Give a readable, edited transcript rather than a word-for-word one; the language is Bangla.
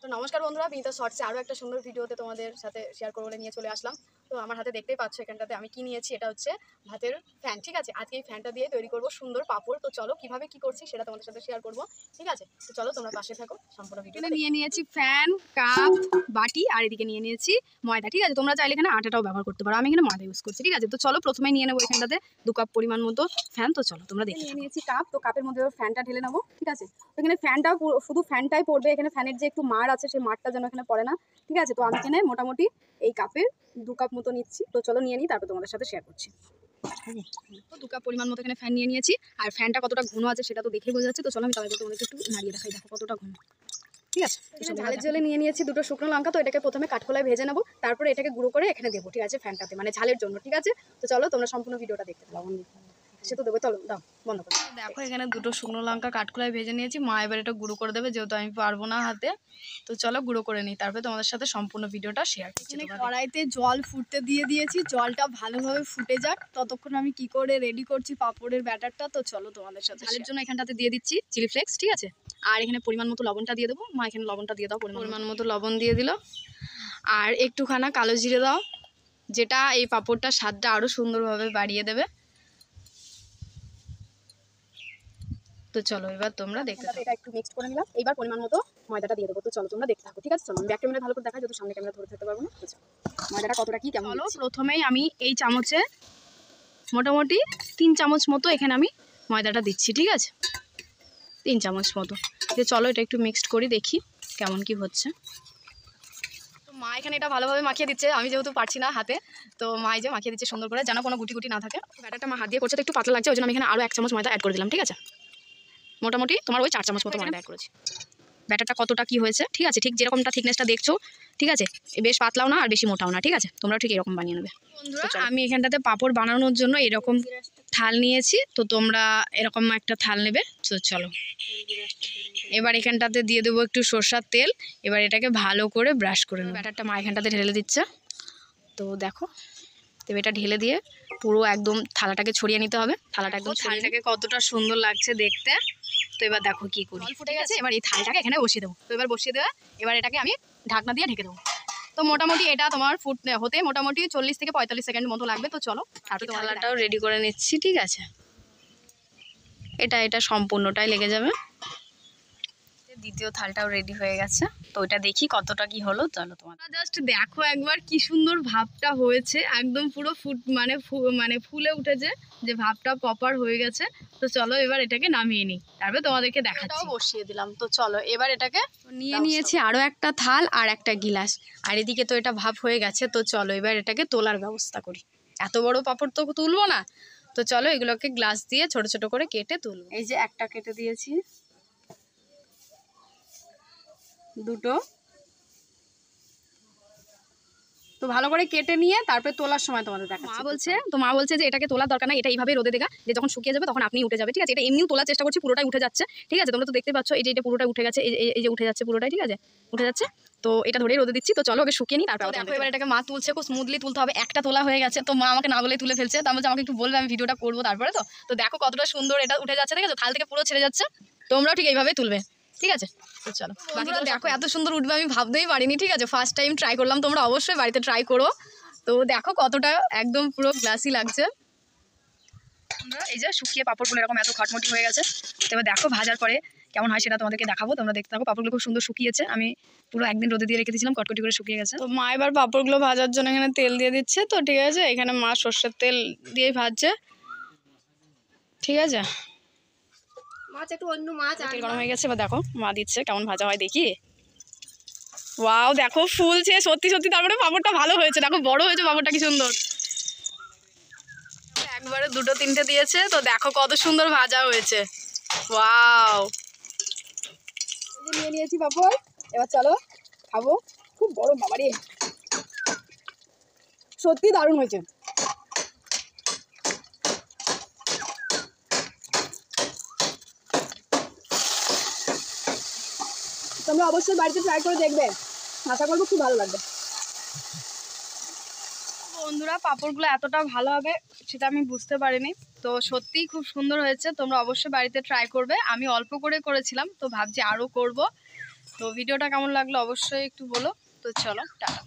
তো নমস্কার বন্ধুরা, বিনীতা শর্টসে আরও একটা সুন্দর ভিডিওতে তোমাদের সাথে শেয়ার করে নিয়ে চলে আসলাম। তো আমার হাতে দেখতেই পাচ্ছ এখানটাতে আমি কি নিয়েছি, এটা হচ্ছে ভাতের ফ্যান। ঠিক আছে, আজকে এই ফ্যানটা দিয়ে তৈরি করব সুন্দর পাপড়। তো চলো কিভাবে কি করছি সেটা তোমাদের সাথে শেয়ার করব। ঠিক আছে, তো চলো তোমরা পাশে থাকো, সম্পূর্ণ ভিডিওটা নিয়ে নিয়েছি ফ্যান, কাপ, বাটি, আর এদিকে নিয়ে নিয়েছি ময়দা। ঠিক আছে, তোমরা চাইলে এখানে আটাটাও ব্যবহার করতে পারো, আমি এখানে ময়দা ইউজ করছি। ঠিক আছে, তো চলো প্রথমে নিয়ে নেবো এখানটাতে 2 কাপ পরিমাণ মতো ফ্যান। তো চলো তোমরা দেখে নিয়েছি কাপ, তো কাপের মধ্যে ফ্যানটা ঢেলে নেবো। ঠিক আছে, তো এখানে ফ্যানটা শুধু ফ্যানটাই পড়বে, এখানে ফ্যানের যে একটু মার আছে সেই মারটা যেন এখানে পড়ে না। ঠিক আছে, তো আমি এখানে মোটামুটি এই কাপের 2 কাপ মতো নিচ্ছি। তো চলো নিয়ে নিই, তারপর তোমাদের সাথে শেয়ার করছি। তো 2 কাপ পরিমাণ মতো এখানে ফ্যান নিয়ে নিয়েছি, আর ফ্যানটা কতটা ঘন আছে সেটা তো দেখে বোঝা যাচ্ছে। তো চলো আমি তাহলে তোমাদেরকে একটু নাড়িয়ে দেখাই, দেখো কতটা ঘন। ঠিক আছে, ঝালের জলে নিয়ে নিয়েছি 2টো শুকনো লঙ্কা। তো এটাকে প্রথমে কাঠখোলায় ভেজে নেবো, তারপরে এটাকে গুঁড়ো করে এখানে দেবো। ঠিক আছে, ফ্যানটাতে মানে ঝালের জন্য। ঠিক আছে, তো চলো তোমরা সম্পূর্ণ ভিডিওটা দেখতে পাবো। সে তো দেবো, চলো দাও বন্ধ করো। দেখো এখানে 2টো শুকনো লঙ্কা কাঠখোলায় ভেজে নিয়েছি। মা এবার এটা গুঁড়ো করে দেবে, যেহেতু আমি পারবো না হাতে। তো চলো গুঁড়ো করে নিই, তারপরে তোমাদের সাথে সম্পূর্ণ ভিডিওটা শেয়ার করছি। কড়াইতে জল ফুটতে দিয়ে দিয়েছি, জলটা ভালোভাবে ফুটে যাক, ততক্ষণ আমি কি করে রেডি করছি পাঁপড়ের ব্যাটারটা। তো চলো তোমাদের সাথে। ঝালের জন্য এখানটাতে দিয়ে দিচ্ছি চিলি ফ্লেক্স। ঠিক আছে, আর এখানে পরিমাণ মতো লবণটা দিয়ে দেবো। মা এখানে লবণটা দিয়ে দাও, পরিমাণ মতো লবণ দিয়ে দিল, আর একটুখানা কালো জিরে দাও, যেটা এই পাঁপড়টার স্বাদটা আরও সুন্দরভাবে বাড়িয়ে দেবে। তো চলো এবার তোমরা দেখতে থাকো। এটা একটু মিক্স করে নিলাম, এইবার পরিমাণ মতো ময়দাটা দিয়ে দেবো। তো চলো তোমরা দেখতে থাকো। ঠিক আছে, চলো আমি ব্যাক ক্যামেরা ভালো করে দেখাই, যেহেতু সামনে ক্যামেরা ধরে থাকতে পারবো না। তো চলো ময়দাটা কতটা কি কেমন। প্রথমেই আমি এই চামচে মোটামুটি 3 চামচ মতো এখানে আমি ময়দাটা দিচ্ছি। ঠিক আছে, 3 চামচ মতো দিয়ে চলো এটা একটু মিক্সড করি, দেখি কেমন কি হচ্ছে। তো মা এখানে এটা ভালোভাবে মাখিয়ে দিচ্ছে, আমি যেহেতু পারছি না হাতে, তো মা এই যে মাখিয়ে দিচ্ছে সুন্দর করে, যেন কোনো গুটি গুটি না থাকে। ব্যাটারটা মা হাত দিয়ে করছে, তো একটু পাতলা লাগছে, ওই জন্য আমি এখানে আরও 1 চামচ ময়দা অ্যাড করে দিলাম। ঠিক আছে, মোটামুটি তোমার ওই 4 চামচ মতো ময়দা অ্যাড করেছি। ব্যাটারটা কতটা কি হয়েছে, ঠিক আছে, ঠিক যেরকমটা থিকনেসটা দেখছো। ঠিক আছে, বেশ পাতলাও না আর বেশি মোটাও না। ঠিক আছে, তোমরা ঠিক এরকম বানিয়ে নেবে। বন্ধুরা আমি এখানটাতে পাঁপড় বানানোর জন্য এরকম থাল নিয়েছি, তো তোমরা এরকম একটা থাল নেবে। তো চলো এবার এখানটাতে দিয়ে দেবো একটু সরষার তেল। এবার এটাকে ভালো করে ব্রাশ করে নেবো। ব্যাটারটা মা এখানটাতে ঢেলে দিচ্ছে, তো দেখো তো এটা ঢেলে দিয়ে পুরো একদম থালাটাকে ছড়িয়ে নিতে হবে। থালটাকে কতটা সুন্দর লাগছে দেখতে। তো এবার দেখো কি করি, ফুটে গেছে। এবার এই থালটাকে এখানে বসিয়ে দেবো। তো এবার বসিয়ে দেবে, এবার এটাকে আমি ঢাকনা দিয়ে ঢেকে দেবো। তো মোটামুটি এটা তোমার হতে মোটামুটি 40 থেকে 45 সেকেন্ড মতো লাগবে। তো চলো তারপরে থালাটাও রেডি করে নিচ্ছি। ঠিক আছে, এটা সম্পূর্ণটাই লেগে যাবে। দ্বিতীয় থালটাও রেডি হয়ে গেছে, তো ওটা দেখি কতটা কি হলো। চলো তোমার জাস্ট দেখো একবার কি সুন্দর ভাবটা হয়েছে, একদম পুরো মানে ফুলে উঠেছে, যে ভাবটা প্রপার হয়ে গেছে। তো চলো এবার এটাকে নামিয়ে নিই, তারপরে তোমাদেরকে দেখাচ্ছি। বসিয়ে দিলাম, তো চলো এবার এটাকে নিয়ে নিয়েছি আরও একটা থাল আর একটা গিলাস, আর এদিকে তো এটা ভাব হয়ে গেছে। তো চলো এবার এটাকে তোলার ব্যবস্থা করি। এত বড় পাঁপড় তো তুলবো না, তো চলো এগুলোকে গ্লাস দিয়ে ছোট ছোট করে কেটে তুলবো। এই যে একটা কেটে দিয়েছি, 2টো। তো ভালো করে কেটে নিয়ে তারপরে তোলার সময় তোমাদের দেখাচ্ছি। মা বলছে যে এটাকে তোলার দরকার না, এটা এইভাবে রোদে দেগা, যে যখন শুকিয়ে যাবে তখন আপনি উঠে যাবে। ঠিক আছে, এটা এমনিও তোলার চেষ্টা করছি, পুরোটাই উঠে যাচ্ছে। ঠিক আছে, তোমরা তো দেখতে পাচ্ছ এই যে এটা পুরোটাই উঠে গেছে, এই যে উঠে যাচ্ছে পুরোটাই। ঠিক আছে, উঠে যাচ্ছে। তো এটা ধরে রোদে দিচ্ছি। তো চলো ওকে শুকিয়ে নিই, তারপর দেখো এবার এটাকে মা তুলছে, খুব স্মুথলি তুলতে হবে। একটা তোলা হয়ে গেছে, তো মা আমাকে না বলে তুলে ফেলছে। তার মধ্যে আমাকে একটু বলবে, আমি ভিডিওটা করবো তারপরে। তো দেখো কতটা সুন্দর এটা উঠে যাচ্ছে। ঠিক আছে, থাল থেকে পুরো ছেড়ে যাচ্ছে। তোমরাও ঠিক এইভাবে তুলবে। ঠিক আছে, তো চলো বাকিটা দেখো এত সুন্দর উঠবে আমি ভাবতেই পারিনি। ঠিক আছে, ফার্স্ট টাইম ট্রাই করলাম, তোমরা অবশ্যই বাড়িতে ট্রাই করো। তো দেখো কতটা একদম পুরো গ্লাসি লাগছে। এই যে শুকিয়ে পাঁপড়গুলো এরকম এত খটমটি হয়ে গেছে। তো এবার দেখো ভাজার পরে কেমন হয় সেটা তোমাদেরকে দেখাবো, তোমরা দেখতে থাকো। পাঁপড়গুলো খুব সুন্দর শুকিয়েছে, আমি পুরো একদিন রোদে দিয়ে রেখে দিয়েছিলাম, কটকটি করে শুকিয়ে গেছে। তো মা এবার পাঁপড়গুলো ভাজার জন্য এখানে তেল দিয়ে দিচ্ছে। তো ঠিক আছে, এখানে মা সর্ষের তেল দিয়েই ভাজছে। ঠিক আছে, মাছ একটু অন্য মাছ তেল গরম হয়ে গেছে। এবার দেখো মা দিচ্ছে, কেমন ভাজা হয় দেখি। ওয়াও, দেখো ফুলছে সত্যি সত্যি। তারপরে পাঁপড়টা ভালো হয়েছে, দেখো বড় হয়েছে পাঁপড়টা, কি সুন্দর। একবারে 2টো 3টে দিয়েছে। তো দেখো কত সুন্দর ভাজা হয়েছে। ওয়াও, নিয়ে নিয়েছি পাঁপড়, এবার চলো খাবো। খুব বড় বাবারে, সত্যি দারুণ হয়েছে। তোমরা অবশ্যই বাড়িতে ট্রাই করে দেখবে, আশা করবো খুব ভালো লাগবে। বন্ধুরা পাঁপড়গুলো এতটা ভালো হবে সেটা আমি বুঝতে পারিনি। তো সত্যিই খুব সুন্দর হয়েছে, তোমরা অবশ্যই বাড়িতে ট্রাই করবে। আমি অল্প করে করেছিলাম, তো ভাবছি আরও করব। তো ভিডিওটা কেমন লাগলো অবশ্যই একটু বলো। তো চলো টাটা।